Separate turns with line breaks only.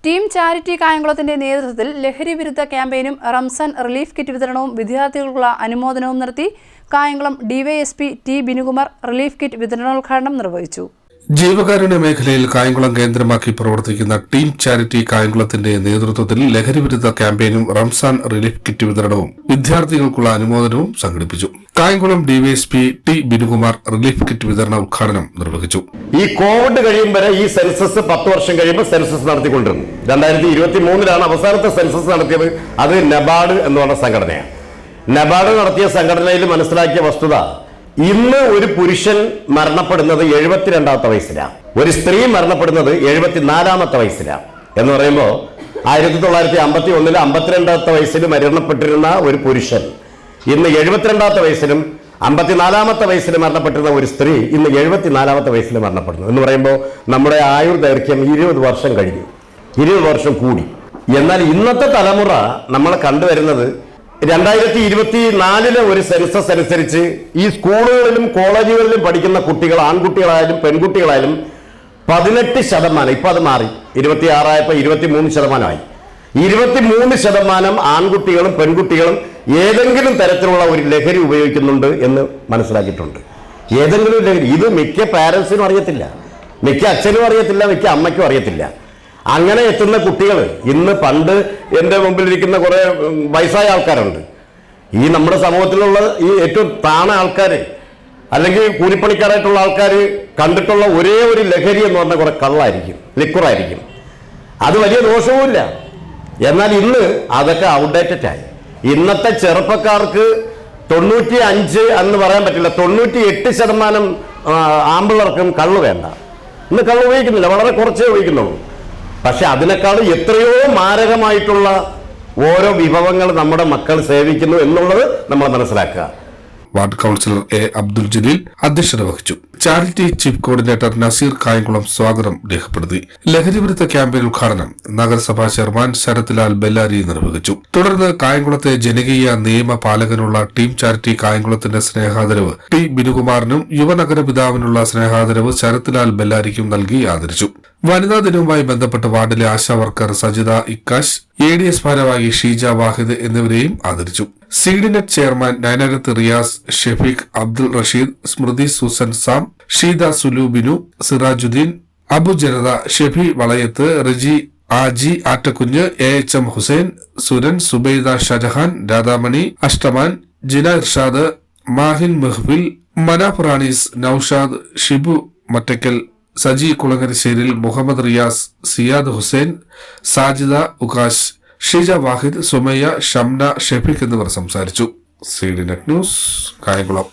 Team charity കായംകുളത്തിന്റെ നേതൃത്വത്തിൽ ലഹരി വിരുദ്ധ ക്യാമ്പയിനും റംസാൻ റിലീഫ് കിറ്റ് വിതരണവും വിദ്യാർത്ഥികൾക്കുള്ള അനുമോദനവും നടത്തി. Kayamkulam DYSP T Binukumar relief kit വിതരണോദ്ഘാടനം നിർവഹിച്ചു.
ജീവകാരുണ്യ മേഖലയിൽ കായംകുളം കേന്ദ്രമാക്കി പ്രവർത്തിക്കുന്ന ടീം ചാരിറ്റി കായംകുളത്തിന്റെ നേതൃത്വത്തിൽ ലഹരി വിരുദ്ധ ക്യാമ്പയിനും റംസാൻ റിലീഫ് കിറ്റ് വിതരണവും വിദ്യാർത്ഥികൾക്കുള്ള അനുമോദനവും സംഘടിപ്പിച്ചു. Kayamkulam DYSP T Binukumar relief kit വിതരണ ഉദ്ഘാടനം നിർവഹിച്ചു.
ഈ കോവിഡ് കഴിയും വരെ ഈ സെൻസസ് 10 വർഷം കഴിയുമ്പോൾ സെൻസസ് നടത്തിക്കൊണ്ടിരുന്നു. 2023 അവസാനത്തെ സെൻസസ് നടത്തിയത്. അത് നബാർഡ് എന്ന് പറഞ്ഞ സംഘടനയാണ്. നബാർഡ് നടത്തിയ സംഘടനയിൽ മനസ്സിലാക്കിയ വസ്തുത, ഇന്ന് ഒരു പുരുഷൻ മരണപ്പെടുന്നത് 72ാമത്തെ വയസ്സിലാണ്, ഒരു സ്ത്രീ മരണപ്പെടുന്നത് 74ാമത്തെ വയസ്സിലാണ്. എന്ന് പറയുമ്പോൾ 1951 52ാമത്തെ വയസ്സിൽ മരണപ്പെട്ടിരുന്ന ഒരു പുരുഷൻ ഇന്ന് 72ാമത്തെ വയസ്സിലും 54ാമത്തെ വയസ്സിൽ മരണപ്പെട്ടിരുന്ന ഒരു സ്ത്രീ ഇന്ന് 74ാമത്തെ വയസ്സിൽ മരണപ്പെടുന്നു. എന്ന് പറയുമ്പോൾ നമ്മുടെ ആയുർദൈർഘ്യം 20 വർഷം കഴിഞ്ഞു, 20 വർഷം കൂടി. എന്നാൽ ഇന്നത്തെ തലമുറ നമ്മൾ കണ്ടുവരുന്നത് 2024 ഒരു സെൻസസ് അനുസരിച്ച് ഈ സ്കൂളുകളിലും കോളേജുകളിലും പഠിക്കുന്ന കുട്ടികൾ, ആൺകുട്ടികളായാലും പെൺകുട്ടികളായാലും 18%, ഇപ്പൊ അത് മാറി 26 23%. 23% ആൺകുട്ടികളും പെൺകുട്ടികളും ഏതെങ്കിലും തരത്തിലുള്ള ഒരു ലഹരി ഉപയോഗിക്കുന്നുണ്ട് എന്ന് മനസ്സിലാക്കിയിട്ടുണ്ട്. ഏതെങ്കിലും ലഹരി. ഇത് മിക്ക പാരന്റ്സിനും അറിയത്തില്ല, മിക്ക അച്ഛനും അറിയത്തില്ല, മിക്ക അമ്മയ്ക്കും അറിയത്തില്ല. അങ്ങനെ എത്തുന്ന കുട്ടികൾ ഇന്ന്, പണ്ട് എൻ്റെ മുമ്പിലിരിക്കുന്ന കുറെ വയസ്സായ ആൾക്കാരുണ്ട്. ഈ നമ്മുടെ സമൂഹത്തിലുള്ള ഈ ഏറ്റവും താണ ആൾക്കാർ, അല്ലെങ്കിൽ കൂലിപ്പണിക്കാരായിട്ടുള്ള ആൾക്കാർ കണ്ടിട്ടുള്ള ഒരേ ഒരു ലഹരി എന്ന് പറഞ്ഞാൽ കുറെ കള്ളായിരിക്കും, ലിക്വറായിരിക്കും. അത് വലിയ ദോഷവുമില്ല. എന്നാൽ ഇന്ന് അതൊക്കെ ഔട്ട്ഡേറ്റഡ് ആയി. ഇന്നത്തെ ചെറുപ്പക്കാർക്ക് 95 എന്ന് പറയാൻ പറ്റില്ല, 98% ആമ്പിളർക്കും കള്ള് വേണ്ട. ഇന്ന് കള്ള് ഉപയോഗിക്കുന്നില്ല, വളരെ കുറച്ചേ ഉപയോഗിക്കുന്നുള്ളൂ. പക്ഷെ അതിനേക്കാൾ എത്രയോ മാരകമായിട്ടുള്ള ഓരോ വിഭവങ്ങൾ നമ്മുടെ മക്കൾ സേവിക്കുന്നു എന്നുള്ളത് നമ്മൾ മനസ്സിലാക്കുക.
Ward councillor A Abdul Jaleel അധ്യക്ഷത വഹിച്ചു. Charity chief coordinator Naseer Kayamkulam സ്വാഗതം രേഖപ്പെടുത്തി. ലഹരി വിരുദ്ധ ക്യാമ്പയിൻ ഉദ്ഘാടനം നഗരസഭാ ചെയർമാൻ ശരത്ലാൽ ബെല്ലാരി നിർവഹിച്ചു. തുടർന്ന് കായംകുളത്തെ ജനകീയ നിയമ പാലകനുള്ള ടീം ചാരിറ്റി കായംകുളത്തിന്റെ സ്നേഹാദരവ് ടി ബിനുകുമാറിനും യുവനഗര പിതാവിനുള്ള സ്നേഹാദരവ് ശരത്ലാൽ ബെല്ലാരിക്കും നൽകി ആദരിച്ചു. വനിതാ ദിനവുമായി ബന്ധപ്പെട്ട് വാർഡിലെ ആശാ വർക്കർ സജിത ഇക്കാശ്, ADS ഭാരവാഹി ഷീജ വാഹിദ് എന്നിവരെയും ആദരിച്ചു. സീഡിനെറ്റ് ചെയർമാൻ നയനകത്ത് റിയാസ്, ഷെഫീഖ്, അബ്ദുൾ റഷീദ്, സ്മൃതി സൂസൻ സാം, ഷീദ സുലൂബിനു, സിറാജുദ്ദീൻ, അബു ജനത, ഷെഫി വളയത്ത്, റജി ആജി ആറ്റക്കുഞ്ഞ്, AHM ഹുസൈൻ, സുരൻ, സുബൈദ ഷജഹാൻ, രാധാമണി, അഷ്ടമാൻ, ജിന ഇർഷാദ്, മാഹിൻ മെഹ്ബിൽ, മനാഫ് റാണീസ്, നൌഷാദ്, ഷിബു മറ്റക്കൽ, സജി കുളങ്ങരശ്ശേരിൽ, മുഹമ്മദ് റിയാസ്, സിയാദ് ഹുസൈൻ, സാജിദ ഉകാശ്, ഷീജ വാഹിദ്, സുമയ്യ, ഷംന, ഷെഫീഖ് എന്നിവർ സംസാരിച്ചു. സീഡിനെറ്റ് ന്യൂസ്, കായംകുളം.